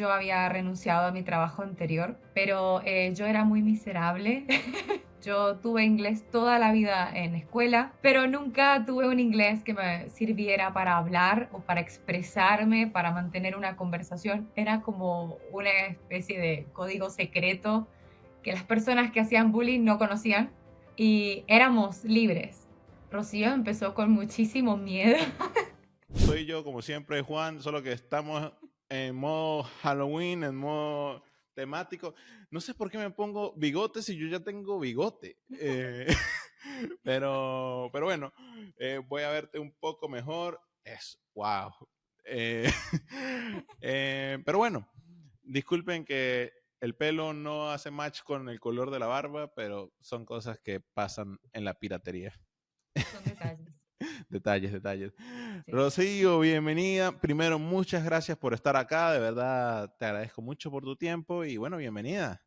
yo había renunciado a mi trabajo anterior, pero yo era muy miserable. Yo tuve inglés toda la vida en escuela, pero nunca tuve un inglés que me sirviera para hablar o para expresarme, para mantener una conversación. Era como una especie de código secreto que las personas que hacían bullying no conocían y éramos libres. Rocío empezó con muchísimo miedo. Soy yo, como siempre, Juan, solo que estamos en modo Halloween, en modo temático. No sé por qué me pongo bigote si yo ya tengo bigote. Pero bueno, voy a verte un poco mejor. Wow. Eh, pero bueno, disculpen que el pelo no hace match con el color de la barba, pero son cosas que pasan en la piratería. Son detalles. Detalles, detalles. Sí. Rocío, bienvenida. Primero, muchas gracias por estar acá. De verdad, te agradezco mucho por tu tiempo y bueno, bienvenida.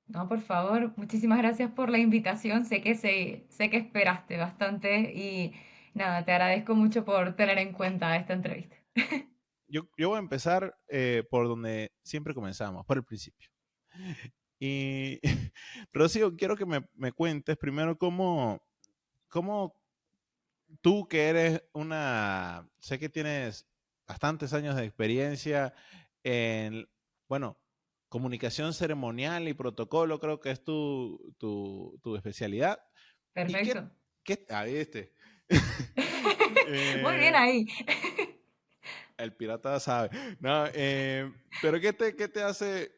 No, por favor, muchísimas gracias por la invitación. Sé que esperaste bastante y nada, te agradezco mucho por tener en cuenta esta entrevista. Yo voy a empezar por donde siempre comenzamos, por el principio. Y, Rocío, quiero que me cuentes primero cómo tú que eres sé que tienes bastantes años de experiencia en, bueno, comunicación ceremonial y protocolo, creo que es tu especialidad. ¿Y Perfecto. viste? Muy bien Eh, ahí. el pirata sabe. No, pero qué te hace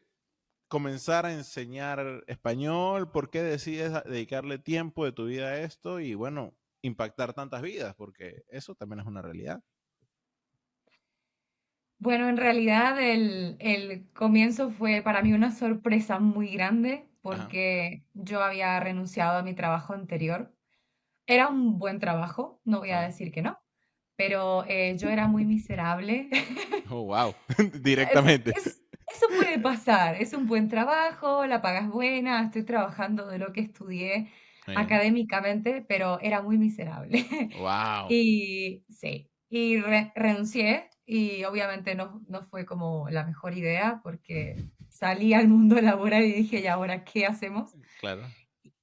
comenzar a enseñar español? ¿Por qué decides dedicarle tiempo de tu vida a esto y, bueno, impactar tantas vidas? Porque eso también es una realidad. Bueno, en realidad el comienzo fue para mí una sorpresa muy grande Ajá. porque yo había renunciado a mi trabajo anterior. Era un buen trabajo, no voy a Ok. decir que no, pero yo era muy miserable. Oh, wow. Es, Directamente. eso puede pasar, es un buen trabajo, la paga es buena, estoy trabajando de lo que estudié Muy bien. académicamente, pero era muy miserable. Wow. Y sí, y renuncié y obviamente no fue como la mejor idea porque salí al mundo laboral y dije, ¿y ahora qué hacemos? Claro.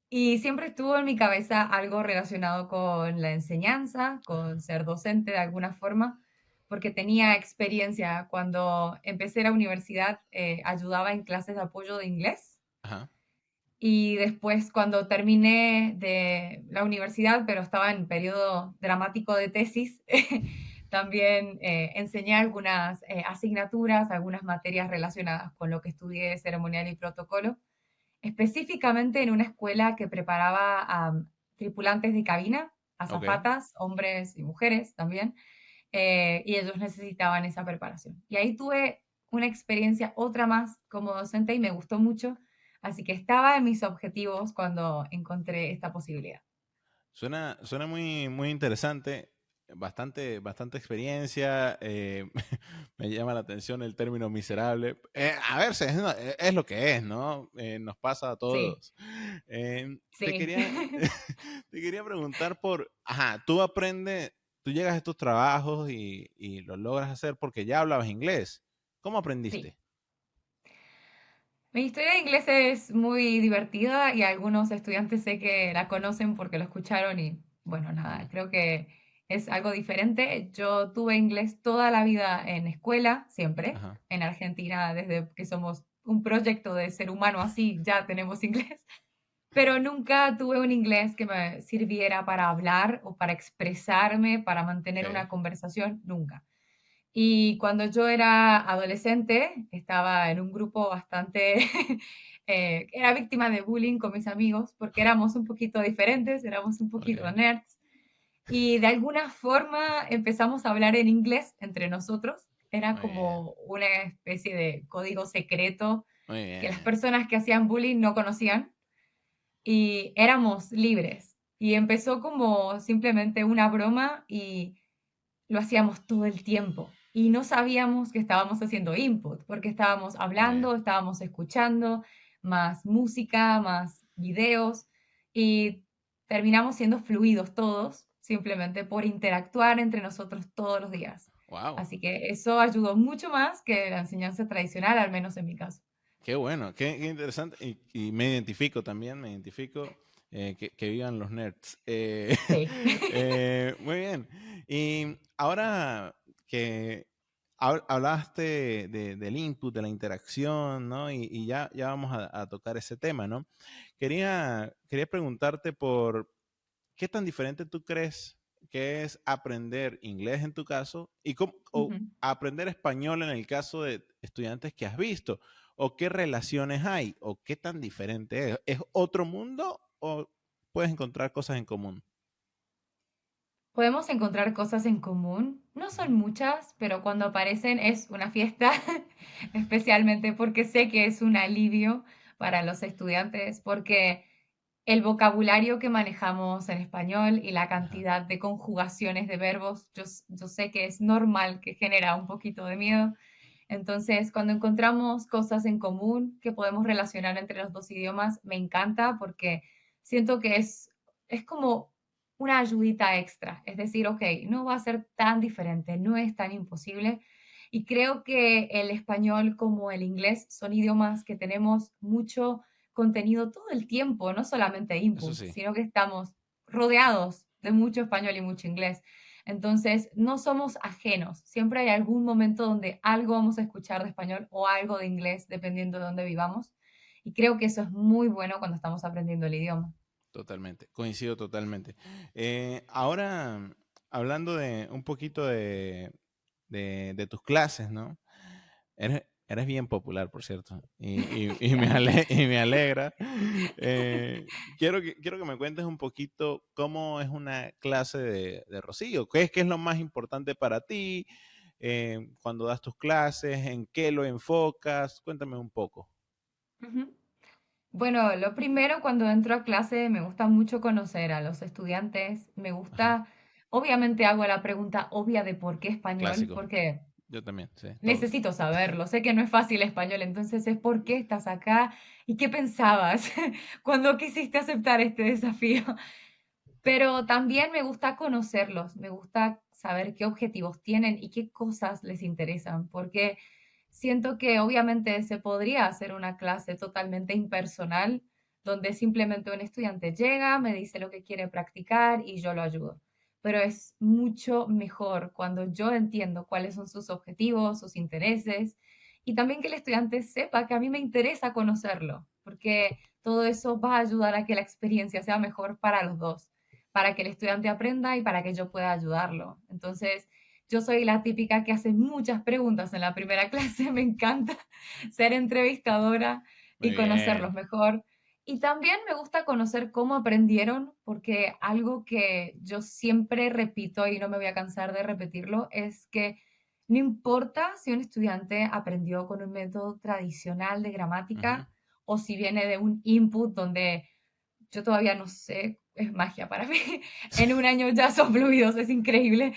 Y siempre estuvo en mi cabeza algo relacionado con la enseñanza, con ser docente de alguna forma, porque tenía experiencia cuando empecé la universidad, ayudaba en clases de apoyo de inglés Ajá. y después cuando terminé de la universidad, pero estaba en periodo dramático de tesis, también enseñé algunas asignaturas, algunas materias relacionadas con lo que estudié ceremonial y protocolo específicamente en una escuela que preparaba a tripulantes de cabina, Ok. azafatas, hombres y mujeres también, y ellos necesitaban esa preparación. Y ahí tuve una experiencia, otra más como docente y me gustó mucho, así que estaba en mis objetivos cuando encontré esta posibilidad. Suena muy interesante. Bastante experiencia. Me llama la atención el término miserable. A ver, es lo que es, ¿no? Nos pasa a Sí, todos. Te sí, quería, te quería preguntar ajá, tú llegas a estos trabajos y lo logras hacer porque ya hablabas inglés. ¿Cómo sí. aprendiste? Mi historia de inglés es muy divertida y algunos estudiantes sé que la conocen porque lo escucharon y bueno, nada, Ujú. creo que es algo diferente. Yo tuve inglés toda la vida en escuela, siempre. Ajá. En Argentina, desde que somos un proyecto de ser humano así, ya tenemos inglés. Pero nunca tuve un inglés que me sirviera para hablar o para expresarme, para mantener Ok. una conversación, nunca. Y cuando yo era adolescente, estaba en un grupo bastante, era víctima de bullying con mis amigos porque éramos un poquito diferentes, éramos un poquito Ok. nerds. Y de alguna forma empezamos a hablar en inglés entre nosotros. Era Muy bien. como una especie de código secreto Muy que las bien. personas que hacían bullying no conocían y éramos libres. Y empezó como simplemente una broma y lo hacíamos todo el tiempo y no sabíamos que estábamos haciendo input, porque estábamos Muy bien. hablando, estábamos escuchando, más música, más videos y terminamos siendo fluidos todos, simplemente por interactuar entre nosotros todos los días. Wow. Así que eso ayudó mucho más que la enseñanza tradicional, al menos en mi caso. Qué bueno, qué interesante. Y me identifico también, me identifico. Que vivan los nerds. Sí. Muy bien. Y ahora que hablaste del input, de la interacción, ¿no? Y ya vamos a tocar ese tema, ¿no? Quería preguntarte por qué tan diferente tú crees que es aprender inglés en tu caso y o Ujú. aprender español en el caso de estudiantes que has visto, o qué relaciones hay, o qué tan diferente es. ¿Es otro mundo o puedes encontrar cosas en común? Podemos encontrar cosas en común. No Ujú. son muchas, pero cuando aparecen es una fiesta, especialmente porque sé que es un alivio para los estudiantes, porque el vocabulario que manejamos en español y la Ajá. cantidad de conjugaciones de verbos, yo sé que es normal que genera un poquito de miedo. Entonces, cuando encontramos cosas en común que podemos relacionar entre los dos idiomas, me encanta porque siento que es como una ayudita extra. Es decir, ok, no va a ser tan diferente, no es tan imposible. Y creo que el español como el inglés son idiomas que tenemos mucho contenido todo el tiempo, no solamente Eso input, sí, sino que estamos rodeados de mucho español y mucho inglés. Entonces, no somos ajenos. Siempre hay algún momento donde algo vamos a escuchar de español o algo de inglés, dependiendo de dónde vivamos. Y creo que eso es muy bueno cuando estamos aprendiendo el idioma. totalmente. Coincido totalmente. Ahora, hablando de un poquito de tus clases, ¿no? Eres bien popular, por cierto, y Gracias. y me alegra. Quiero que me cuentes un poquito cómo es una clase de Rocío. Qué es lo más importante para ti cuando das tus clases? ¿En qué lo enfocas? Cuéntame un poco. Ujú. Bueno, lo primero cuando entro a clase me gusta mucho conocer a los estudiantes. Me Ajá, gusta, obviamente hago la pregunta obvia de por qué español, clásico. porque Yo también, sí, todos. necesito saberlo. Sé que no es fácil español, entonces es por qué estás acá y qué pensabas cuando quisiste aceptar este desafío. Pero también me gusta conocerlos, me gusta saber qué objetivos tienen y qué cosas les interesan, porque siento que obviamente se podría hacer una clase totalmente impersonal, donde simplemente un estudiante llega, me dice lo que quiere practicar y yo lo ayudo. Pero es mucho mejor cuando yo entiendo cuáles son sus objetivos, sus intereses, y también que el estudiante sepa que a mí me interesa conocerlo, porque todo eso va a ayudar a que la experiencia sea mejor para los dos, para que el estudiante aprenda y para que yo pueda ayudarlo. Entonces, yo soy la típica que hace muchas preguntas en la primera clase, me encanta ser entrevistadora y Muy conocerlos bien. mejor. Y también me gusta conocer cómo aprendieron, porque algo que yo siempre repito y no me voy a cansar de repetirlo es que no importa si un estudiante aprendió con un método tradicional de Ujú. gramática o si viene de un input donde yo todavía no sé, es magia para mí. En un año ya son fluidos, es increíble.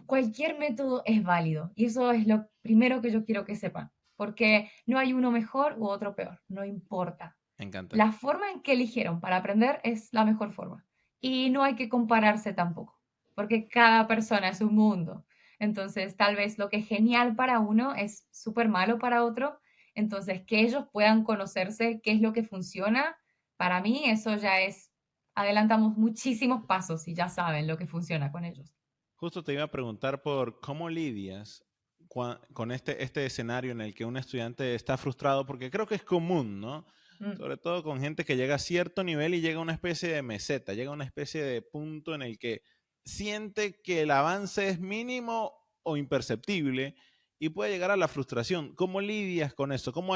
Cualquier método es válido y eso es lo primero que yo quiero que sepan, porque no hay uno mejor u otro peor, no importa. Me encanta. La forma en que eligieron para aprender es la mejor forma y no hay que compararse tampoco, porque cada persona es un mundo. Entonces, tal vez lo que es genial para uno es súper malo para otro. Entonces, que ellos puedan conocerse qué es lo que funciona, para mí eso ya es, adelantamos muchísimos pasos y ya saben lo que funciona con ellos. Justo te iba a preguntar por cómo lidias con este escenario en el que un estudiante está frustrado, porque creo que es común, ¿no? Mm, Sobre todo con gente que llega a cierto nivel y llega a una especie de meseta, llega a una especie de punto en el que siente que el avance es mínimo o imperceptible y puede llegar a la frustración. ¿Cómo lidias con eso? ¿Cómo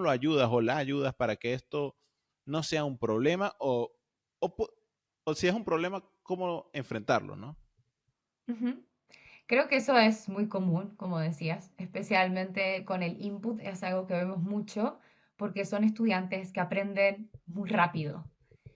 lo ayudas o la ayudas para que esto no sea un problema o, pu- o si es un problema, cómo enfrentarlo, ¿no? ujú. Creo que eso es muy común, como decías, especialmente con el input, es algo que vemos mucho porque son estudiantes que aprenden muy rápido.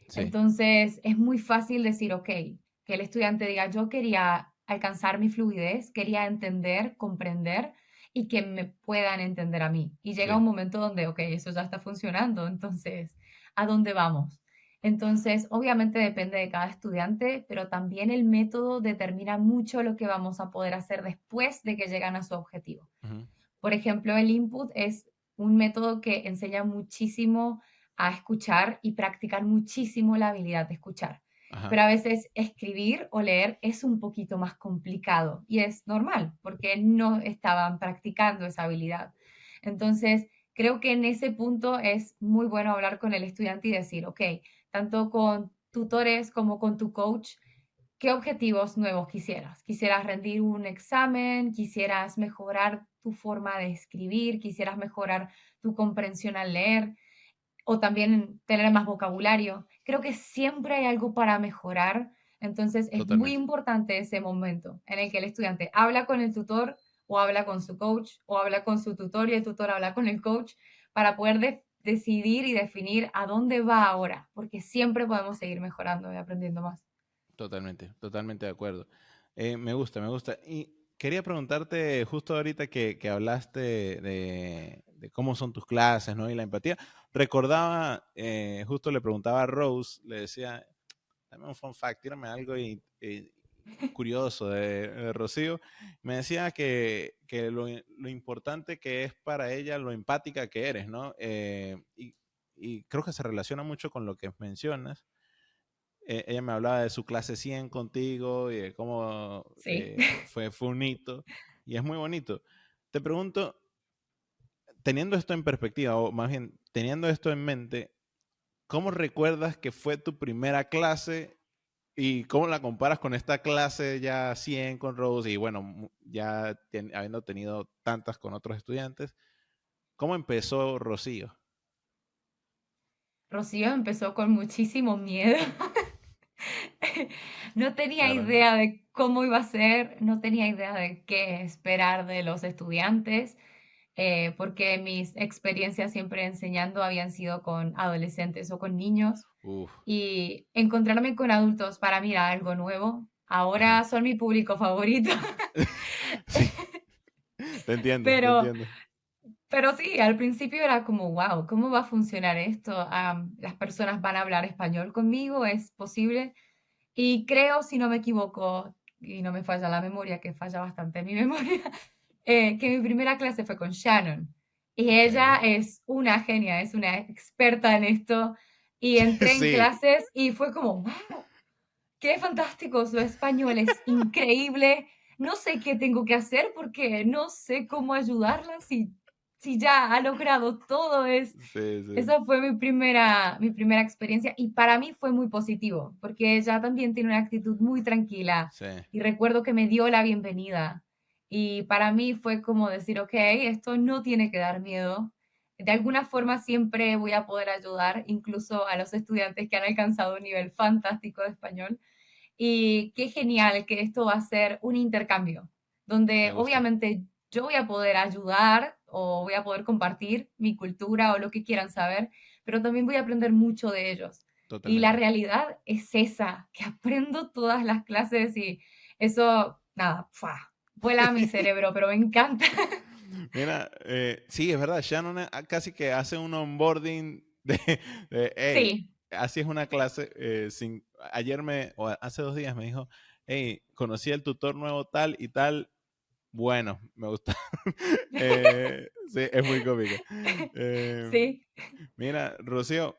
Sí, Entonces, es muy fácil decir, ok, que el estudiante diga, yo quería alcanzar mi fluidez, quería entender, comprender y que me puedan entender a mí. Y llega sí, un momento donde, ok, eso ya está funcionando, entonces, ¿a dónde vamos? Entonces, obviamente depende de cada estudiante, pero también el método determina mucho lo que vamos a poder hacer después de que llegan a su objetivo. Ujú. Por ejemplo, el input es un método que enseña muchísimo a escuchar y practicar muchísimo la habilidad de escuchar. Ajá, Pero a veces escribir o leer es un poquito más complicado y es normal porque no estaban practicando esa habilidad. Entonces, creo que en ese punto es muy bueno hablar con el estudiante y decir, ok, tanto con tutores como con tu coach, ¿qué objetivos nuevos quisieras? ¿Quisieras rendir un examen? ¿Quisieras mejorar tu forma de escribir? ¿Quisieras mejorar tu comprensión al leer? ¿O también tener más vocabulario? Creo que siempre hay algo para mejorar. Entonces es muy totalmente. importante ese momento en el que el estudiante habla con el tutor o habla con su coach o habla con su tutor y el tutor habla con el coach para poder decidir y definir a dónde va ahora, porque siempre podemos seguir mejorando y aprendiendo más. Totalmente, totalmente de acuerdo. Me gusta, me gusta. Y quería preguntarte, justo ahorita que hablaste de cómo son tus clases, ¿no? Y la empatía, recordaba, justo le preguntaba a Rose, le decía, dame un fun fact, tírame algo curioso de Rocío. Me decía que lo importante que es para ella, lo empática que eres, ¿no? Y creo que se relaciona mucho con lo que mencionas. Ella me hablaba de su clase 100 contigo y de cómo Sí. fue un hito. Y es muy bonito. Te pregunto, teniendo esto en perspectiva, o más bien teniendo esto en mente, ¿cómo recuerdas que fue tu primera clase y cómo la comparas con esta clase ya 100 con Rose y bueno, ya habiendo tenido tantas con otros estudiantes? ¿Cómo empezó Rocío? Rocío empezó con muchísimo miedo. No tenía Claro. idea de cómo iba a ser, no tenía idea de qué esperar de los estudiantes, porque mis experiencias siempre enseñando habían sido con adolescentes o con niños Uf, y encontrarme con adultos para mí era algo nuevo. Ahora ajá. son mi público favorito, Sí, te entiendo, te pero entiendo. Pero sí, al principio era como, wow, ¿cómo va a funcionar esto? ¿Las personas van a hablar español conmigo? ¿Es posible? Y creo, si no me equivoco, y no me falla la memoria, que falla bastante mi memoria, que mi primera clase fue con Shannon. Y Ok. ella es una genia, es una experta en esto. Y entré en Sí, clases y fue como, wow, qué fantástico, su español es increíble. No sé qué tengo que hacer porque no sé cómo ayudarla si ya ha logrado todo. sí, sí, Esa fue mi primera experiencia y para mí fue muy positivo porque ella también tiene una actitud muy tranquila sí, y recuerdo que me dio la bienvenida y para mí fue como decir, ok, esto no tiene que dar miedo. De alguna forma siempre voy a poder ayudar incluso a los estudiantes que han alcanzado un nivel fantástico de español y qué genial que esto va a ser un intercambio, me donde gusta, obviamente yo voy a poder ayudar o voy a poder compartir mi cultura o lo que quieran saber, pero también voy a aprender mucho de ellos. Y la totalmente. realidad es esa, que aprendo todas las clases y eso, nada, ¡fua! Vuela a mi cerebro, pero me encanta. Mira, sí, es verdad, Shannon casi que hace un onboarding hey, Sí, así es una clase, ayer o hace 2 días me dijo, hey, conocí al tutor nuevo tal y tal, bueno, me gusta. Sí, es muy cómica. Eh, sí. Mira, Rocío,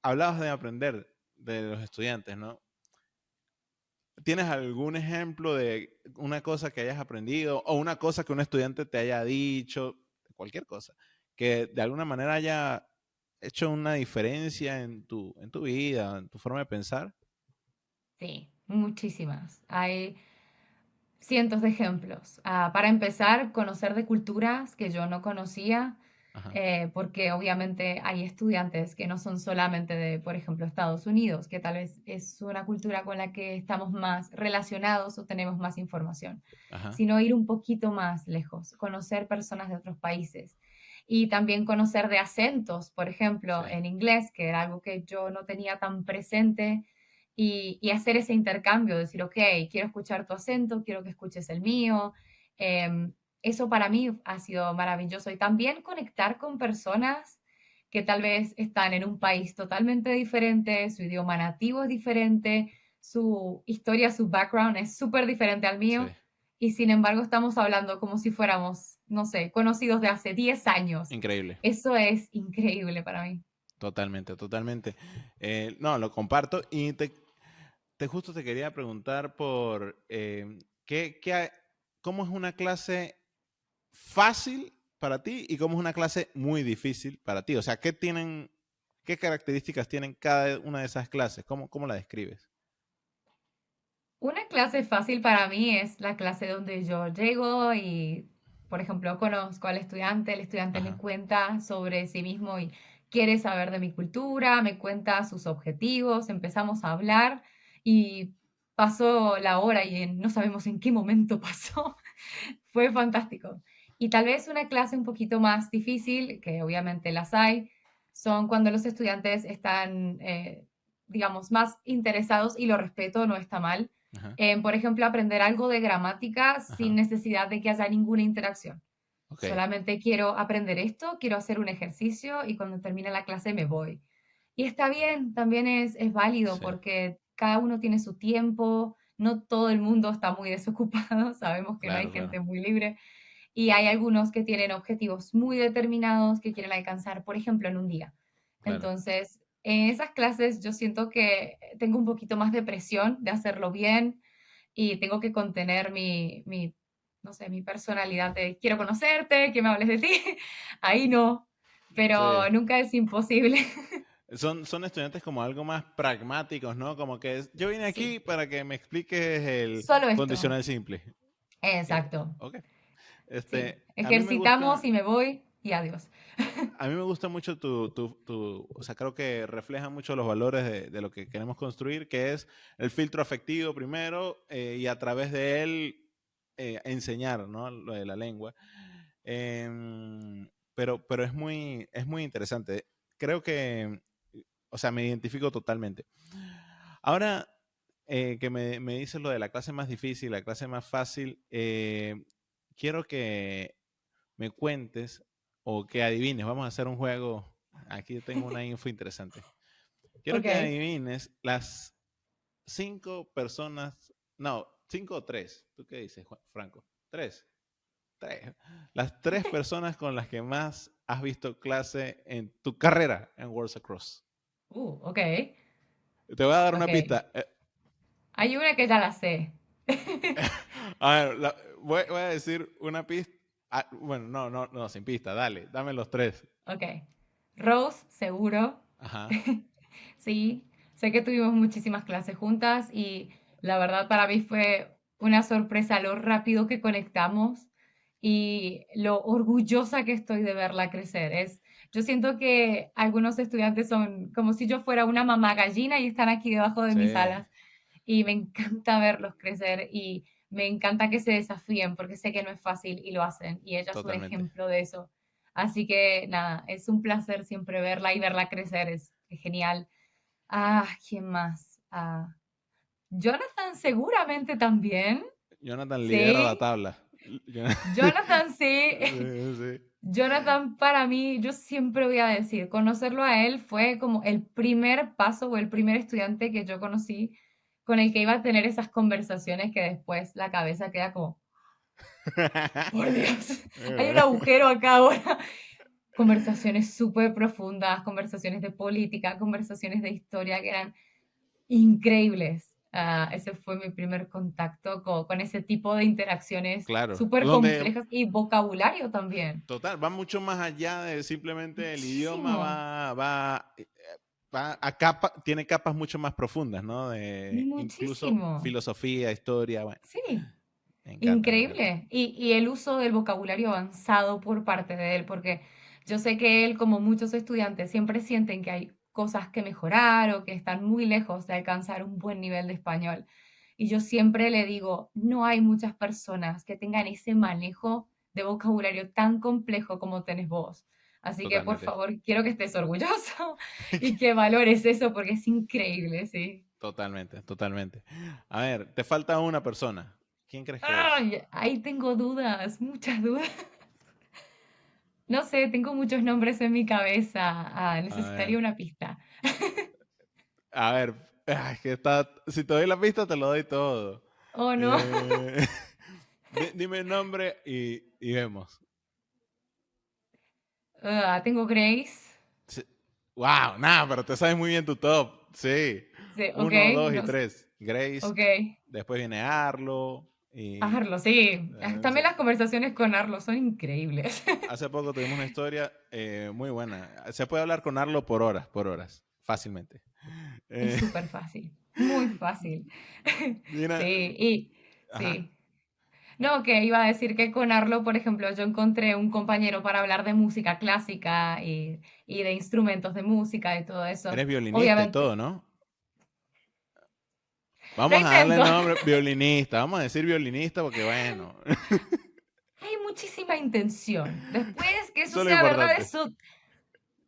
hablabas de aprender de los estudiantes, ¿no? ¿Tienes algún ejemplo de una cosa que hayas aprendido o una cosa que un estudiante te haya dicho, cualquier cosa, que de alguna manera haya hecho una diferencia en tu vida, en tu forma de pensar? Sí, muchísimas. Hay cientos de ejemplos. Para empezar, conocer de culturas que yo no conocía, Ajá, porque obviamente hay estudiantes que no son solamente de, por ejemplo, Estados Unidos, que tal vez es una cultura con la que estamos más relacionados o tenemos más información, ajá, sino ir un poquito más lejos, conocer personas de otros países. Y también conocer de acentos, por sí, ejemplo, en inglés, que era algo que yo no tenía tan presente y hacer ese intercambio, decir, ok, quiero escuchar tu acento, quiero que escuches el mío. Eso para mí ha sido maravilloso. Y también conectar con personas que tal vez están en un país totalmente diferente, su idioma nativo es diferente, su historia, su background es súper diferente al Sí, mío, y sin embargo estamos hablando como si fuéramos, no sé, conocidos de hace 10 años. increíble. Eso es increíble para mí. Totalmente, totalmente. No, lo comparto y te justo te quería preguntar por cómo es una clase fácil para ti y cómo es una clase muy difícil para ti. O sea, qué características tienen cada una de esas clases? ¿Cómo la describes? Una clase fácil para mí es la clase donde yo llego y, por ejemplo, conozco al estudiante, el estudiante me Ajá, cuenta sobre sí mismo y quiere saber de mi cultura, me cuenta sus objetivos, empezamos a hablar y pasó la hora y no sabemos en qué momento pasó. Fue fantástico. Y tal vez una clase un poquito más difícil, que obviamente las hay, son cuando los estudiantes están, digamos, más interesados, y lo respeto, no está mal, ajá, en, por ejemplo, aprender algo de gramática sin ajá. necesidad de que haya ninguna interacción. Ok, Solamente quiero aprender esto, quiero hacer un ejercicio y cuando termine la clase me voy. Y está bien, también es válido sí, porque cada uno tiene su tiempo, no todo el mundo está muy desocupado, sabemos que no hay claro, claro, gente muy libre y hay algunos que tienen objetivos muy determinados que quieren alcanzar, por ejemplo, en un día. claro. Entonces, en esas clases yo siento que tengo un poquito más de presión de hacerlo bien y tengo que contener no sé, mi personalidad de quiero conocerte, que me hables de ti. Ahí no, Sí. pero nunca es imposible. Son estudiantes como algo más pragmáticos, ¿no? Como que yo vine Sí, aquí para que me expliques el solo esto. condicional simple. Exacto. Ok. Sí, A mí me ejercitamos gusta, y me voy y adiós. a mí me gusta mucho o sea, creo que refleja mucho los valores de lo que queremos construir, que es el filtro afectivo primero y a través de él enseñar, ¿no? Lo de la lengua. Pero es muy interesante. Creo que, o sea, me identifico totalmente. Ahora que me dices lo de la clase más difícil, la clase más fácil, quiero que me cuentes o que adivines. Vamos a hacer un juego. Aquí tengo una info interesante. Quiero que Ok. adivines las 5 personas, no, 5 o 3. ¿Tú qué dices, Franco? 3. 3. Las 3 personas con las que más has visto clase en tu carrera en Worlds Across. Ok, Te voy a dar una ok. pista. Hay una que ya la sé. A ver, voy a decir una pista. Ah, bueno, no, sin pista. Dale, dame los 3. Ok. Rose, seguro. Ajá. Sí, sé que tuvimos muchísimas clases juntas y la verdad para mí fue una sorpresa lo rápido que conectamos y lo orgullosa que estoy de verla crecer. Yo siento que algunos estudiantes son como si yo fuera una mamá gallina y están aquí debajo de Sí, mis alas y me encanta verlos crecer y me encanta que se desafíen porque sé que no es fácil y lo hacen y ella es un totalmente. ejemplo de eso. Así que nada, es un placer siempre verla y verla crecer, es genial. Ah, ¿quién más? Ah, Jonathan seguramente también. Jonathan lidera la Sí, tabla. Jonathan sí. Sí, sí. Jonathan para mí, yo siempre voy a decir, conocerlo a él fue como el primer paso o el primer estudiante que yo conocí con el que iba a tener esas conversaciones que después la cabeza queda como, por Dios, hay un agujero acá ahora. Conversaciones súper profundas, conversaciones de política, conversaciones de historia que eran increíbles. Ese fue mi primer contacto con ese tipo de interacciones Claro. súper Donde, complejas y vocabulario también. total, va mucho más allá de simplemente el idioma, Muchísimo, va a tiene capas mucho más profundas, ¿no? De incluso muchísimo. filosofía, historia. Bueno, Sí, me encanta, me encanta. increíble. Y el uso del vocabulario avanzado por parte de él, porque yo sé que él, como muchos estudiantes, siempre sienten que hay cosas que mejorar o que están muy lejos de alcanzar un buen nivel de español. Y yo siempre le digo, no hay muchas personas que tengan ese manejo de vocabulario tan complejo como tenés vos. Así que, por Totalmente. favor, quiero que estés orgulloso y que valores eso porque es increíble, sí. Totalmente, totalmente. A ver, te falta una persona. ¿Quién crees que es? Ay, ahí tengo dudas, muchas dudas. No sé, tengo muchos nombres en mi cabeza. A Necesitaría ver, una pista. a ver, es que está, si te doy la pista te lo doy todo. Oh, no. Eh, dime el nombre y vemos. Tengo Grace. Sí. Wow, nada, pero te sabes muy bien tu top. Sí. Sí, ok. Uno, dos y No, tres. Grace. ok. Después viene Arlo. Y Arlo, sí. sí. También las conversaciones con Arlo son increíbles. Hace poco tuvimos una historia muy buena. Se puede hablar con Arlo por horas, fácilmente. Es Eh, súper fácil. Muy fácil. mira, Sí, ajá. sí. No, que iba a decir que con Arlo, por ejemplo, yo encontré un compañero para hablar de música clásica y de instrumentos de música y todo eso. Eres violinista y todo, Obviamente, ¿no? lo Vamos a darle intento. nombre, violinista. Vamos a decir violinista porque, bueno, Hay muchísima intención. Después que eso eso es lo sea verdad, importante. eso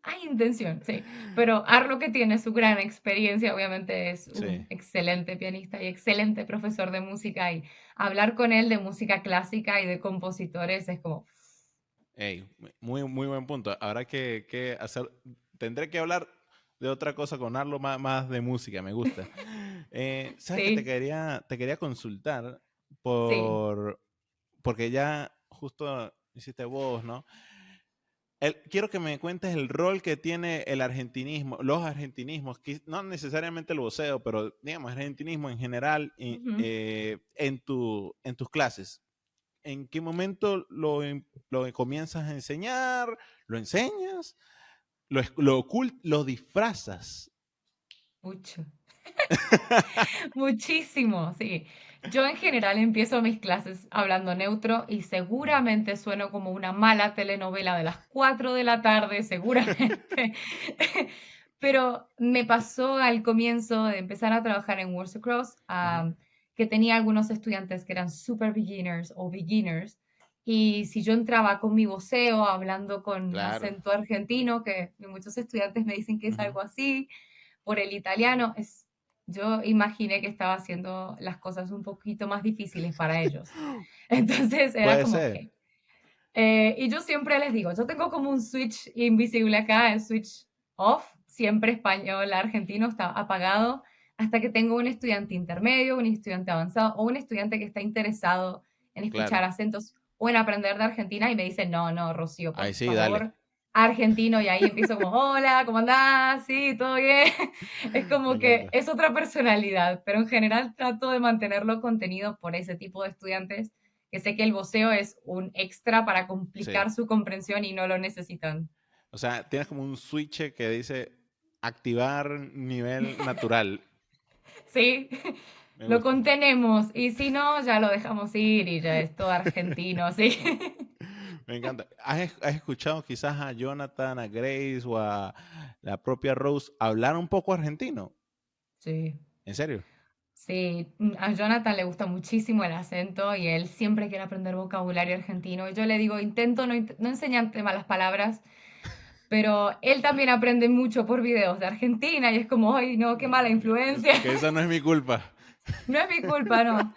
hay intención, sí. Pero Arlo, que tiene su gran experiencia, obviamente es un Sí. excelente pianista y excelente profesor de música, y hablar con él de música clásica y de compositores es como, Ey, muy, muy buen punto. Habrá que hacer, tendré que hablar de otra cosa con Arlo, más de música, me gusta. ¿Sabes que sí, te quería consultar sí. porque ya justo hiciste vos, ¿no? Quiero que me cuentes el rol que tiene el argentinismo, los argentinismos, no necesariamente el voceo, pero digamos, argentinismo en general Ujú. en tus clases. ¿En qué momento lo comienzas a enseñar? ¿Lo enseñas? ¿Lo disfrazas? Mucho. Muchísimo, sí. Yo en general empiezo mis clases hablando neutro y seguramente sueno como una mala telenovela de las 4 de la tarde, seguramente. Pero me pasó al comienzo de empezar a trabajar en Warsaw Cross, Ujú. que tenía algunos estudiantes que eran super beginners o beginners. Y si yo entraba con mi voceo, hablando con Claro. acento argentino, que muchos estudiantes me dicen que es Ujú. algo así, por el italiano, yo imaginé que estaba haciendo las cosas un poquito más difíciles para ellos. Entonces era Puede como, ok. ser. Y yo siempre les digo, yo tengo como un switch invisible acá, el switch off, siempre español, argentino está apagado, hasta que tengo un estudiante intermedio, un estudiante avanzado o un estudiante que está interesado en escuchar Claro. acentos o en aprender de Argentina y me dice, no, no, Rocío, por Ahí sí, dale. favor, argentino. Y ahí empiezo como, hola, ¿cómo andás? Sí, todo bien. Es Me como que encanta. es otra personalidad, pero en general trato de mantenerlo contenido por ese tipo de estudiantes que sé que el voceo es un extra para Sí. complicar su comprensión y no lo necesitan. O sea, tienes como un switch que dice activar nivel natural. Sí, Me lo gusta. contenemos y si no, ya lo dejamos ir y ya es todo argentino, sí. Me encanta. ¿Has escuchado quizás a Jonathan, a Grace o a la propia Rose hablar un poco argentino? Sí, ¿En serio? sí, a Jonathan le gusta muchísimo el acento y él siempre quiere aprender vocabulario argentino. Y yo le digo, intento no enseñarte malas palabras, pero él también aprende mucho por videos de Argentina y es como, ay, no, qué mala influencia. Que esa no es mi culpa. No es mi culpa, no.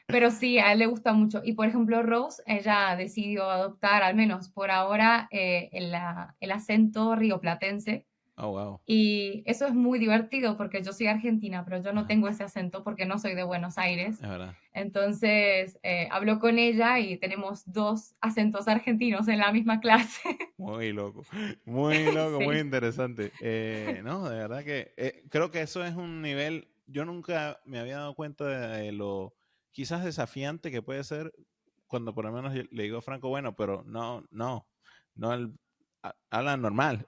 Pero sí, a él le gusta mucho. Y por ejemplo, Rose, ella decidió adoptar, al menos por ahora, el acento rioplatense. Oh, wow. Y eso es muy divertido porque yo soy argentina, pero yo no Ajá, tengo ese acento porque no soy de Buenos Aires. es verdad. Entonces, hablo con ella y tenemos dos acentos argentinos en la misma clase. Muy loco, muy Sí. interesante. No, de verdad que creo que eso es un nivel, yo nunca me había dado cuenta de lo quizás desafiante que puede ser cuando por lo menos yo le digo a Franco, bueno, pero no, habla normal.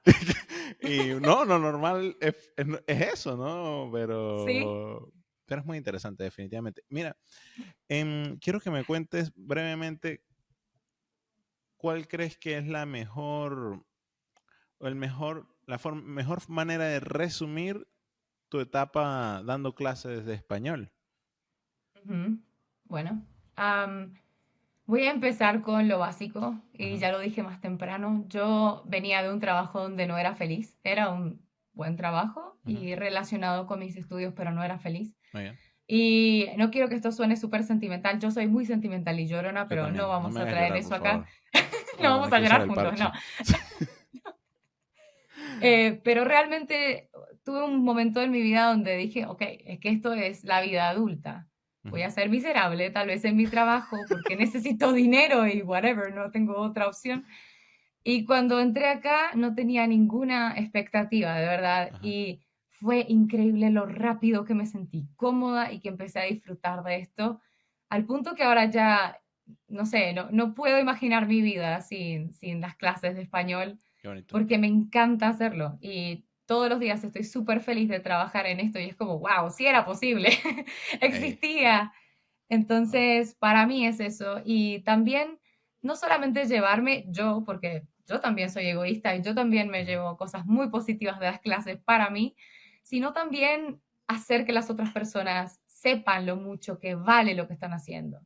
Y no, lo normal es eso, ¿no? Sí. Pero es muy interesante, definitivamente. Mira, quiero que me cuentes brevemente cuál crees que es la mejor o mejor manera de resumir tu etapa dando clases de español. Ujú. Bueno, am, voy a empezar con lo básico y Ujú. ya lo dije más temprano. Yo venía de un trabajo donde no era feliz. Era un buen trabajo Ujú. y relacionado con mis estudios, pero no era feliz. Muy bien. Y no quiero que esto suene súper sentimental. Yo soy muy sentimental y llorona, Yo pero no también. No vamos me a hagas traer llorar, por eso acá. favor. No Bueno, vamos hay a que usar llorar el juntos, no. parche. Pero realmente tuve un momento en mi vida donde dije, ok, es que esto es la vida adulta. Voy Ujú. a ser miserable tal vez en mi trabajo porque necesito dinero y whatever, no tengo otra opción. Y cuando entré acá no tenía ninguna expectativa, de verdad. Ajá. Y fue increíble lo rápido que me sentí cómoda y que empecé a disfrutar de esto, al punto que ahora ya, no sé, no puedo imaginar mi vida sin las clases de español, Qué bonito. porque me encanta hacerlo. Y todos los días estoy súper feliz de trabajar en esto y es como, wow, sí era posible, Ey, existía. no, Entonces, para mí es eso. Y también, no solamente llevarme yo, porque yo también soy egoísta y yo también me ujú. llevo cosas muy positivas de las clases para mí, sino también hacer que las otras personas sepan lo mucho que vale lo que están haciendo.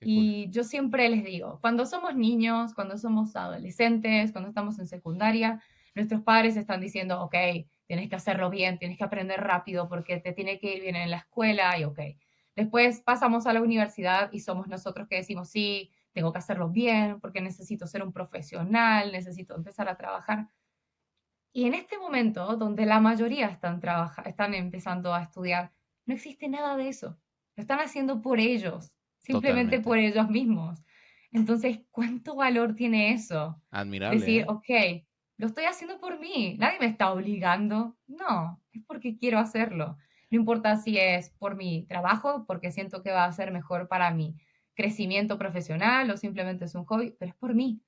Qué cool. Y yo siempre les digo, cuando somos niños, cuando somos adolescentes, cuando estamos en secundaria, nuestros padres están diciendo, ok, tienes que hacerlo bien, tienes que aprender rápido porque te tiene que ir bien en la escuela y ok. Después pasamos a la universidad y somos nosotros que decimos, sí, tengo que hacerlo bien porque necesito ser un profesional, necesito empezar a trabajar. Y en este momento, donde la mayoría están empezando a estudiar, no existe nada de eso. Lo están haciendo por ellos, simplemente Totalmente. por ellos mismos. Entonces, ¿cuánto valor tiene eso? Admirable, Decir, ¿eh? ok, lo estoy haciendo por mí, nadie me está obligando. No, es porque quiero hacerlo. No importa si es por mi trabajo, porque siento que va a ser mejor para mi crecimiento profesional o simplemente es un hobby, pero es por mí.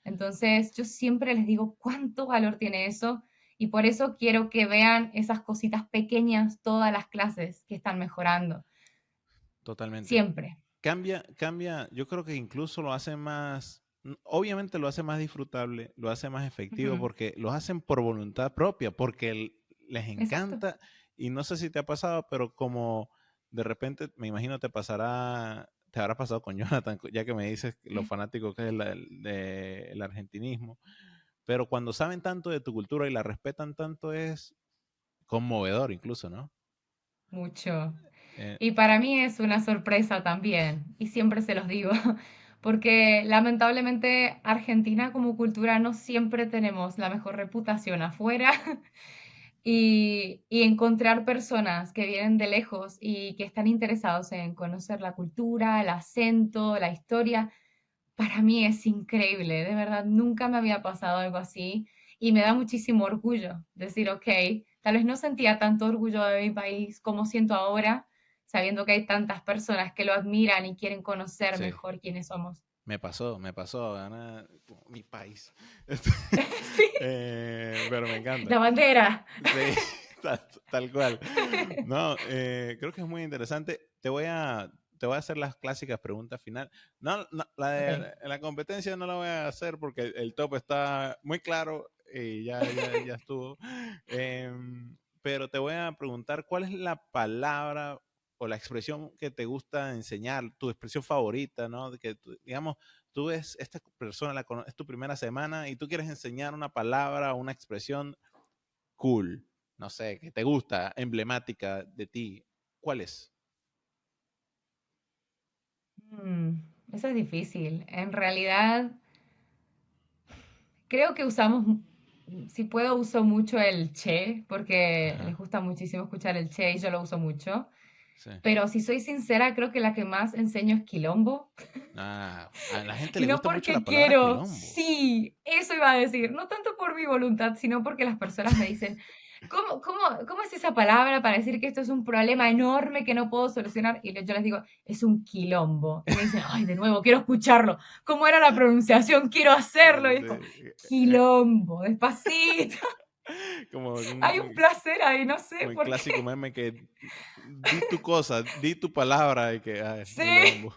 Entonces, yo siempre les digo cuánto valor tiene eso y por eso quiero que vean esas cositas pequeñas todas las clases que están mejorando. Totalmente. Siempre. Cambia, yo creo que incluso lo hace más, obviamente lo hace más disfrutable, lo hace más efectivo Ujú. porque lo hacen por voluntad propia, porque les Exacto. encanta y no sé si te ha pasado, pero como de repente, me imagino te habrá pasado con Jonathan, ya que me dices lo fanático que es del argentinismo, pero cuando saben tanto de tu cultura y la respetan tanto es conmovedor incluso, ¿no? Mucho. Eh, Y para mí es una sorpresa también, y siempre se los digo, porque lamentablemente Argentina como cultura no siempre tenemos la mejor reputación afuera y encontrar personas que vienen de lejos y que están interesados en conocer la cultura, el acento, la historia, para mí es increíble, de verdad, nunca me había pasado algo así y me da muchísimo orgullo decir, ok, tal vez no sentía tanto orgullo de mi país como siento ahora, sabiendo que hay tantas personas que lo admiran y quieren conocer sí. mejor quiénes somos. Me pasó, Ana, mi país. Sí, Pero me encanta. la bandera. Sí, tal cual. No, creo que es muy interesante. Te voy a hacer las clásicas preguntas final. No, la Ok. de la competencia no la voy a hacer porque el top está muy claro y ya estuvo. Pero te voy a preguntar, ¿cuál es la palabra o la expresión que te gusta enseñar, tu expresión favorita, ¿no? De que digamos, tú ves, esta persona es tu primera semana y tú quieres enseñar una palabra o una expresión cool, no sé, que te gusta, emblemática de ti, ¿cuál es? Mm, eso es difícil. En realidad, creo que usamos, si puedo, uso mucho el che, porque les Ajá, gusta muchísimo escuchar el che y yo lo uso mucho. sí. Pero si soy sincera, creo que la que más enseño es quilombo. Ah, a la gente Y le no gusta mucho la porque palabra quiero, quilombo. sí, eso iba a decir, no tanto por mi voluntad, sino porque las personas me dicen, ¿cómo es esa palabra para decir que esto es un problema enorme que no puedo solucionar? Y yo les digo, es un quilombo. Y me dicen, ay, de nuevo, quiero escucharlo. ¿Cómo era la pronunciación? Quiero hacerlo. Y es como, quilombo, despacito. Como Hay un placer ahí, no sé como el por clásico qué. meme que di tu cosa, di tu palabra y que, ay, Sí. quilombo.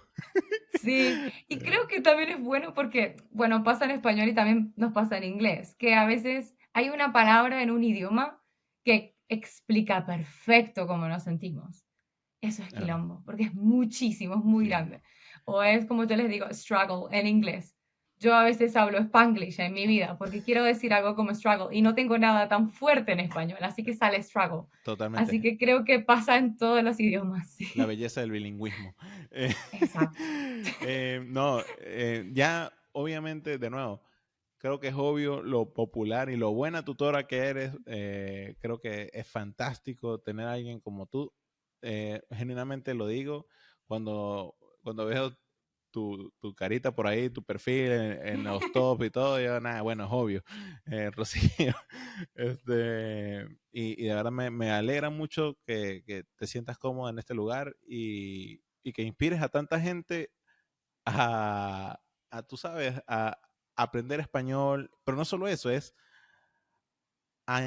Sí, y creo que también es bueno porque, bueno, pasa en español y también nos pasa en inglés, que a veces hay una palabra en un idioma que explica perfecto cómo nos sentimos. Eso es Es verdad, quilombo, porque es muchísimo, es muy quilombo. grande. O es como yo les digo, struggle en inglés. Yo a veces hablo Spanglish en mi vida porque quiero decir algo como struggle y no tengo nada tan fuerte en español, así que sale struggle. Así Totalmente. que creo que pasa en todos los idiomas, La sí. belleza del bilingüismo. Eh, Exacto. no, ya obviamente, de nuevo, creo que es obvio lo popular y lo buena tutora que eres. Creo que es fantástico tener a alguien como tú. Genuinamente lo digo, cuando veo tu carita por ahí, tu perfil en los tops y todo, yo, nada, bueno, es obvio, Rocío. Y de verdad me alegra mucho que te sientas cómoda en este lugar y que inspires a tanta gente a, tú sabes, a aprender español, pero no solo eso, es a,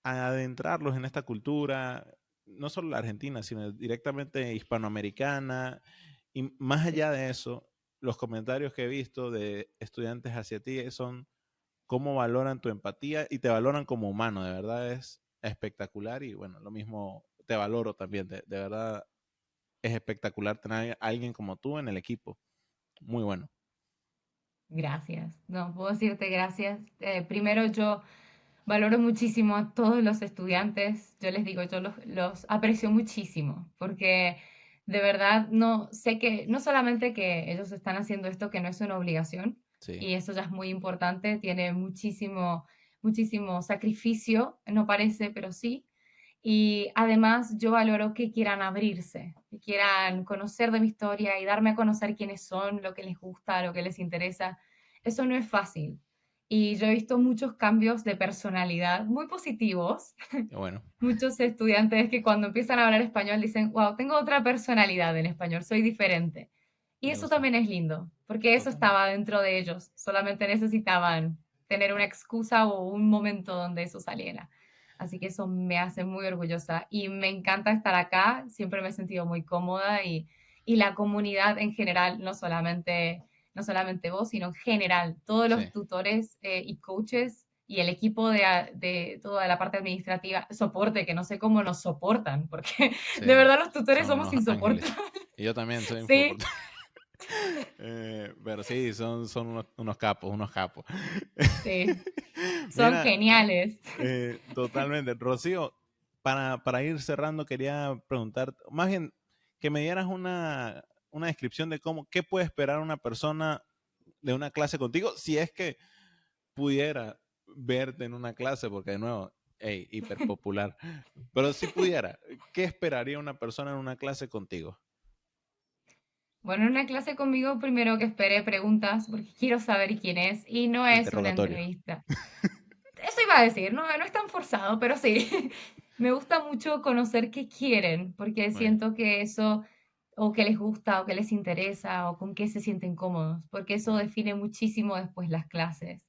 a adentrarlos en esta cultura, no solo la argentina, sino directamente hispanoamericana. Y más Sí. allá de eso, los comentarios que he visto de estudiantes hacia ti son cómo valoran tu empatía y te valoran como humano. De verdad es espectacular y bueno, lo mismo te valoro también. De verdad es espectacular tener a alguien como tú en el equipo. Muy bueno. Gracias. No, puedo decirte gracias. Primero, yo valoro muchísimo a todos los estudiantes. Yo les digo, yo los aprecio muchísimo porque de verdad no sé que, no solamente que ellos están haciendo esto, que no es una obligación, Sí, y eso ya es muy importante, tiene muchísimo, muchísimo sacrificio, no parece, pero sí. Y además yo valoro que quieran abrirse, que quieran conocer de mi historia y darme a conocer quiénes son, lo que les gusta, lo que les interesa. Eso no es fácil. Y yo he visto muchos cambios de personalidad muy positivos. qué bueno. Muchos estudiantes que cuando empiezan a hablar español dicen, wow, tengo otra personalidad en español, soy diferente. Y Me eso gusta. también es lindo, porque eso Totalmente. estaba dentro de ellos. Solamente necesitaban tener una excusa o un momento donde eso saliera. Así que eso me hace muy orgullosa y me encanta estar acá. Siempre me he sentido muy cómoda y la comunidad en general, no solamente vos, sino en general, todos Sí, los tutores y coaches y el equipo de toda la parte administrativa, soporte, que no sé cómo nos soportan, porque de sí. verdad los tutores Son somos unos ángeles. insoportables. Y yo también soy Sí, insoportable. Pero sí, son unos capos, unos capos. sí, son Mira, geniales. totalmente. Rocío, para ir cerrando, quería preguntar, más bien, que me dieras una descripción de qué puede esperar una persona de una clase contigo, si es que pudiera verte en una clase, porque de nuevo, hey, hiper popular. Pero si pudiera, ¿qué esperaría una persona en una clase contigo? Bueno, en una clase conmigo, primero que espere preguntas, porque quiero saber quién es, y no es una Interrogatorio. entrevista. Eso iba a decir, no, no es tan forzado, pero sí. Me gusta mucho conocer qué quieren, porque Muy bien. siento que eso, o que les gusta, o que les interesa, o con qué se sienten cómodos, porque eso Bueno, define muchísimo después las clases.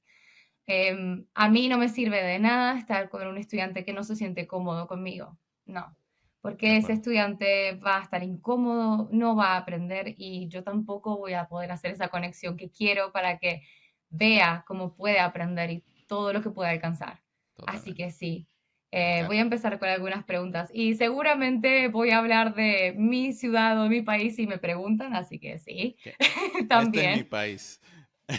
A mí no me sirve de nada estar con un estudiante que no se siente cómodo conmigo, no, de porque ese acuerdo. estudiante va a estar incómodo, no va a aprender y yo tampoco voy a poder hacer esa conexión que quiero para que vea cómo puede aprender y todo lo que puede alcanzar. Así Totalmente. que sí, Me voy a encanta. empezar con algunas preguntas y seguramente voy a hablar de mi ciudad o mi país si me preguntan, así que sí, Que este es mi también. país.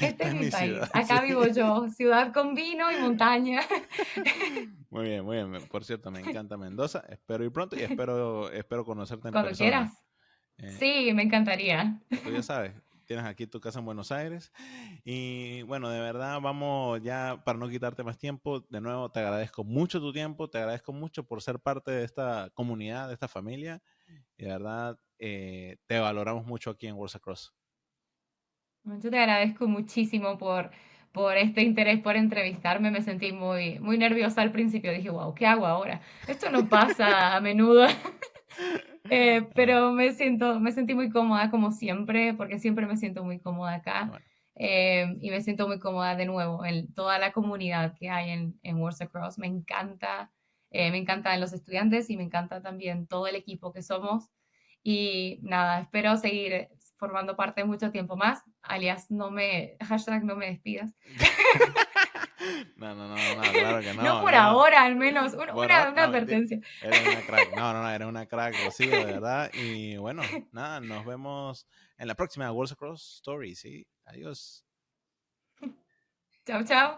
Este Esta es es mi mi país. ciudad, sí. Acá vivo yo, ciudad con vino y montaña. Muy bien, muy bien. Por cierto, me encanta Mendoza. Espero ir pronto y espero conocerte en Cuando persona. quieras. Eh, Sí, me encantaría. Tú ya sabes, tienes aquí tu casa en Buenos Aires. Y bueno, de verdad, vamos ya para no quitarte más tiempo. De nuevo, te agradezco mucho tu tiempo, te agradezco mucho por ser parte de esta comunidad, de esta familia. Y de verdad, te valoramos mucho aquí en Worlds Across. Yo te agradezco muchísimo por este interés por entrevistarme. Me sentí muy, muy nerviosa al principio. Dije, wow, ¿qué hago ahora? Esto no pasa a menudo. Ah, Pero me sentí muy cómoda como siempre, porque siempre me siento muy cómoda qué acá. bueno, Y me siento muy cómoda de nuevo en toda la comunidad que hay en Worlds Across. Me encantan los estudiantes y me encanta también todo el equipo que somos. Y nada, espero seguir formando parte mucho tiempo más. Alias, hashtag no me despidas. No, no, no, no, claro que No no, por no. ahora, al menos, Por ahora, una no, mentira. advertencia. Eres una crack. No, no, no, eres una crack, Rocío, de verdad. Y bueno, nada, nos vemos en la próxima Worlds Across Story, ¿sí? Adiós. Chao, chao.